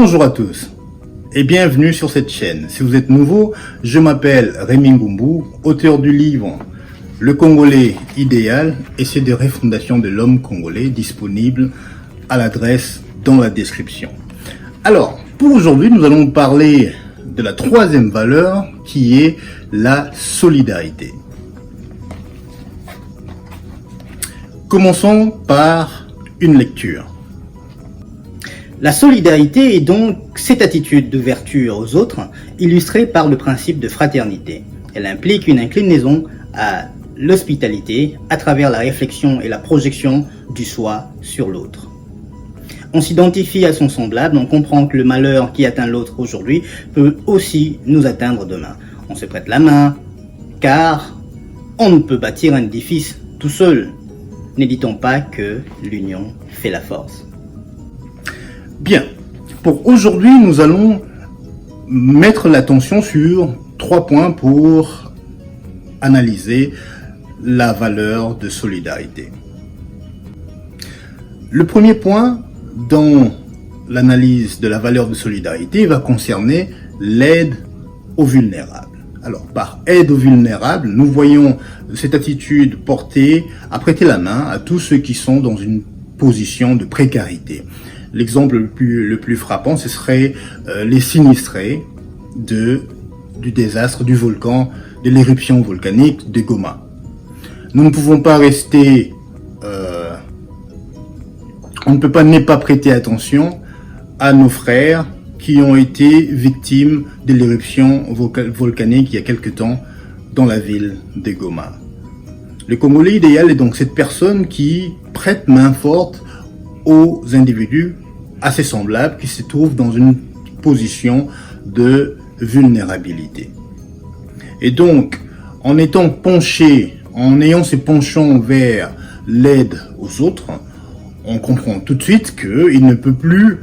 Bonjour à tous et bienvenue sur cette chaîne. Si vous êtes nouveau, je m'appelle Rémi Ngumbu, auteur du livre Le Congolais idéal, essai de refondation de l'homme congolais, disponible à l'adresse dans la description. Alors, pour aujourd'hui, nous allons parler de la troisième valeur qui est la solidarité. Commençons par une lecture. La solidarité est donc cette attitude d'ouverture aux autres, illustrée par le principe de fraternité. Elle implique une inclinaison à l'hospitalité à travers la réflexion et la projection du soi sur l'autre. On s'identifie à son semblable, on comprend que le malheur qui atteint l'autre aujourd'hui peut aussi nous atteindre demain. On se prête la main, car on ne peut bâtir un édifice tout seul. N'éditons pas que l'union fait la force. Bien, pour aujourd'hui, nous allons mettre l'attention sur 3 points pour analyser la valeur de solidarité. Le premier point dans l'analyse de la valeur de solidarité va concerner l'aide aux vulnérables. Alors, par aide aux vulnérables, nous voyons cette attitude portée à prêter la main à tous ceux qui sont dans une position de précarité. L'exemple le plus frappant, ce serait les sinistrés du désastre du volcan, de l'éruption volcanique de Goma. Nous ne pouvons pas rester, on ne peut pas ne pas prêter attention à nos frères qui ont été victimes de l'éruption volcanique il y a quelque temps dans la ville de Goma. Le Congolais idéal est donc cette personne qui prête main forte aux individus assez semblables qui se trouvent dans une position de vulnérabilité. Et donc, en ayant ces penchants vers l'aide aux autres, on comprend tout de suite qu'il ne peut plus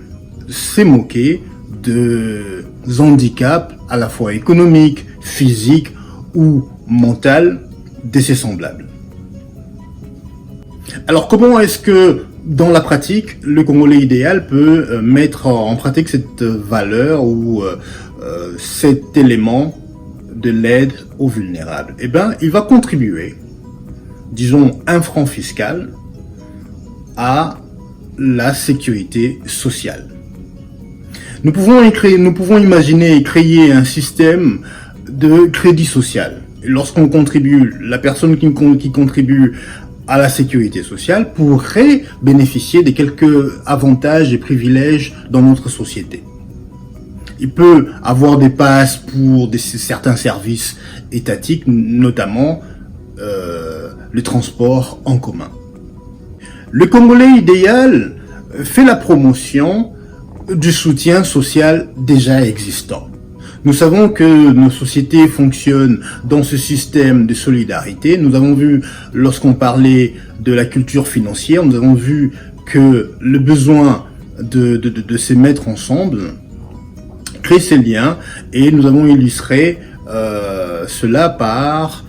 se moquer de handicaps à la fois économiques, physiques ou mentaux de ses semblables. Alors comment est-ce que dans la pratique, le Congolais idéal peut mettre en pratique cette valeur ou cet élément de l'aide aux vulnérables? Eh bien, il va contribuer, disons, 1 franc fiscal à la sécurité sociale. Nous pouvons imaginer et créer un système de crédit social. Et lorsqu'on contribue, la personne qui contribue à la sécurité sociale pourrait bénéficier de quelques avantages et privilèges dans notre société. Il peut avoir des passes pour certains services étatiques, notamment le transport en commun. Le Congolais idéal fait la promotion du soutien social déjà existant. Nous savons que nos sociétés fonctionnent dans ce système de solidarité. Nous avons vu, lorsqu'on parlait de la culture financière, nous avons vu que le besoin de se mettre ensemble crée ces liens, et nous avons illustré cela par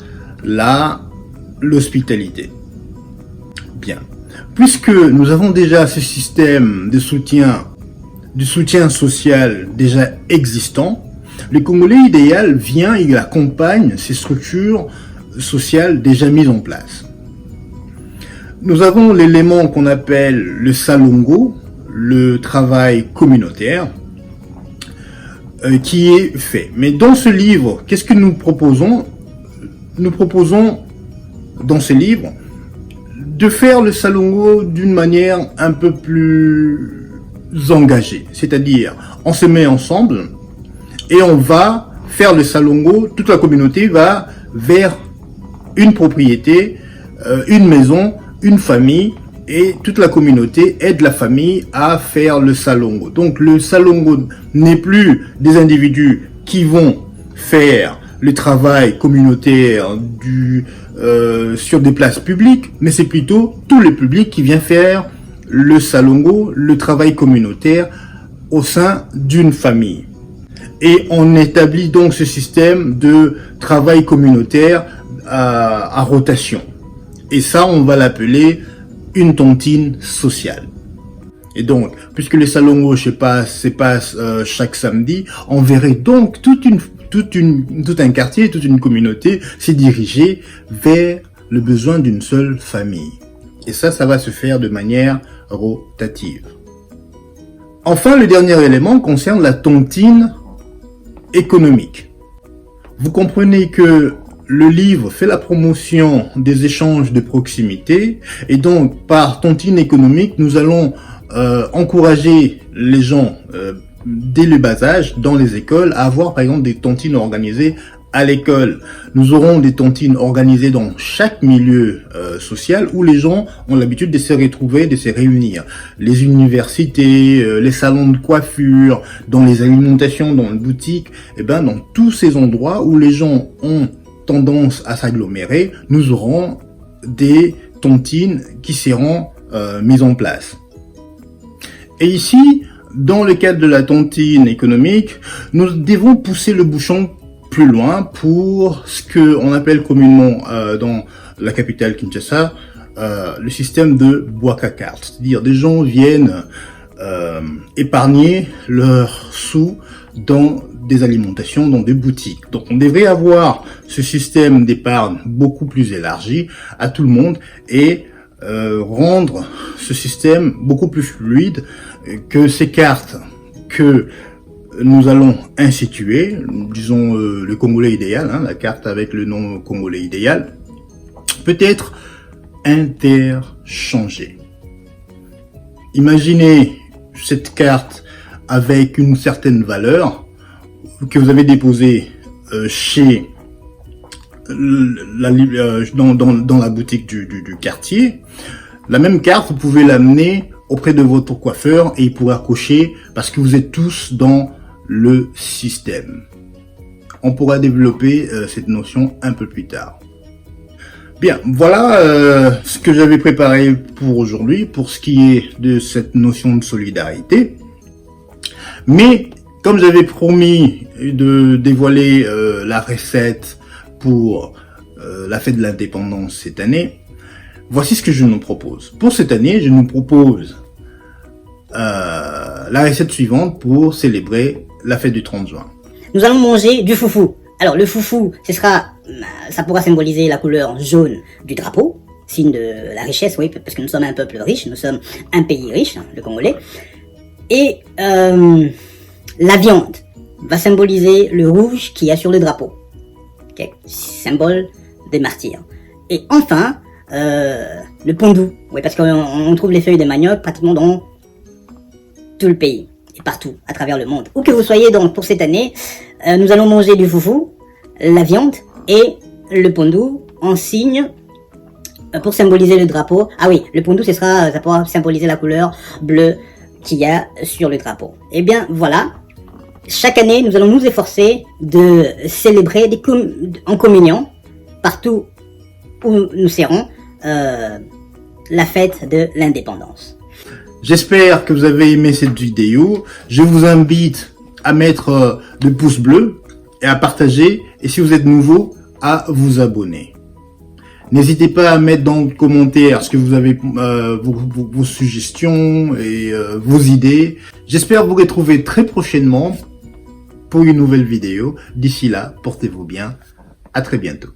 l'hospitalité. Bien. Puisque nous avons déjà ce système de soutien social déjà existant, le Congolais idéal vient et accompagne ces structures sociales déjà mises en place. Nous avons l'élément qu'on appelle le salongo, le travail communautaire, qui est fait. Mais dans ce livre, qu'est-ce que nous proposons? Nous proposons dans ce livre de faire le salongo d'une manière un peu plus engagée. C'est-à-dire, on se met ensemble et on va faire le salongo, toute la communauté va vers une propriété, une maison, une famille, et toute la communauté aide la famille à faire le salongo. Donc le salongo n'est plus des individus qui vont faire le travail communautaire sur des places publiques, mais c'est plutôt tout le public qui vient faire le salongo, le travail communautaire au sein d'une famille. Et on établit donc ce système de travail communautaire à rotation. Et ça, on va l'appeler une tontine sociale. Et donc, puisque les salons gauche se passent chaque samedi, on verrait donc tout un quartier, toute une communauté s'y diriger vers le besoin d'une seule famille. Et ça va se faire de manière rotative. Enfin, le dernier élément concerne la tontine économique. Vous comprenez que le livre fait la promotion des échanges de proximité et donc par tontine économique, nous allons encourager les gens dès le bas âge dans les écoles à avoir par exemple des tontines organisées à l'école. Nous aurons des tontines organisées dans chaque milieu social où les gens ont l'habitude de se retrouver, de se réunir. Les universités, les salons de coiffure, dans les alimentations, dans les boutiques, et ben dans tous ces endroits où les gens ont tendance à s'agglomérer, nous aurons des tontines qui seront mises en place. Et ici, dans le cadre de la tontine économique, nous devons pousser le bouchon plus loin pour ce que on appelle communément dans la capitale Kinshasa le système de bois-carte. C'est-à-dire des gens viennent épargner leurs sous dans des alimentations, dans des boutiques. Donc on devrait avoir ce système d'épargne beaucoup plus élargi à tout le monde et rendre ce système beaucoup plus fluide que ces cartes que nous allons instituer, disons le Congolais idéal, la carte avec le nom Congolais idéal, peut être interchangée. Imaginez cette carte avec une certaine valeur que vous avez déposée chez dans la boutique du quartier. La même carte, vous pouvez l'amener auprès de votre coiffeur et il pourra cocher parce que vous êtes tous dans le système. On pourra développer cette notion un peu plus tard. Bien, voilà ce que j'avais préparé pour aujourd'hui, pour ce qui est de cette notion de solidarité. Mais, comme j'avais promis de dévoiler la recette pour la fête de l'indépendance cette année, voici ce que je nous propose. Pour cette année, je nous propose la recette suivante pour célébrer la fête du 30 juin. Nous allons manger du foufou. Alors le foufou, ça pourra symboliser la couleur jaune du drapeau, signe de la richesse, oui, parce que nous sommes un peuple riche, nous sommes un pays riche, le Congolais. Et la viande va symboliser le rouge qu'il y a sur le drapeau, okay, symbole des martyrs. Et enfin, le pondou, oui, parce qu'on trouve les feuilles de manioc pratiquement dans tout le pays et partout à travers le monde. Où que vous soyez donc pour cette année, nous allons manger du foufou, la viande et le pondou en signe pour symboliser le drapeau. Ah oui, le pondou ça pourra symboliser la couleur bleue qu'il y a sur le drapeau. Et bien voilà, chaque année nous allons nous efforcer de célébrer en communion partout où nous serons la fête de l'indépendance. J'espère que vous avez aimé cette vidéo. Je vous invite à mettre le pouce bleu et à partager. Et si vous êtes nouveau, à vous abonner. N'hésitez pas à mettre dans les commentaires ce que vous avez, vos suggestions et vos idées. J'espère vous retrouver très prochainement pour une nouvelle vidéo. D'ici là, portez-vous bien. À très bientôt.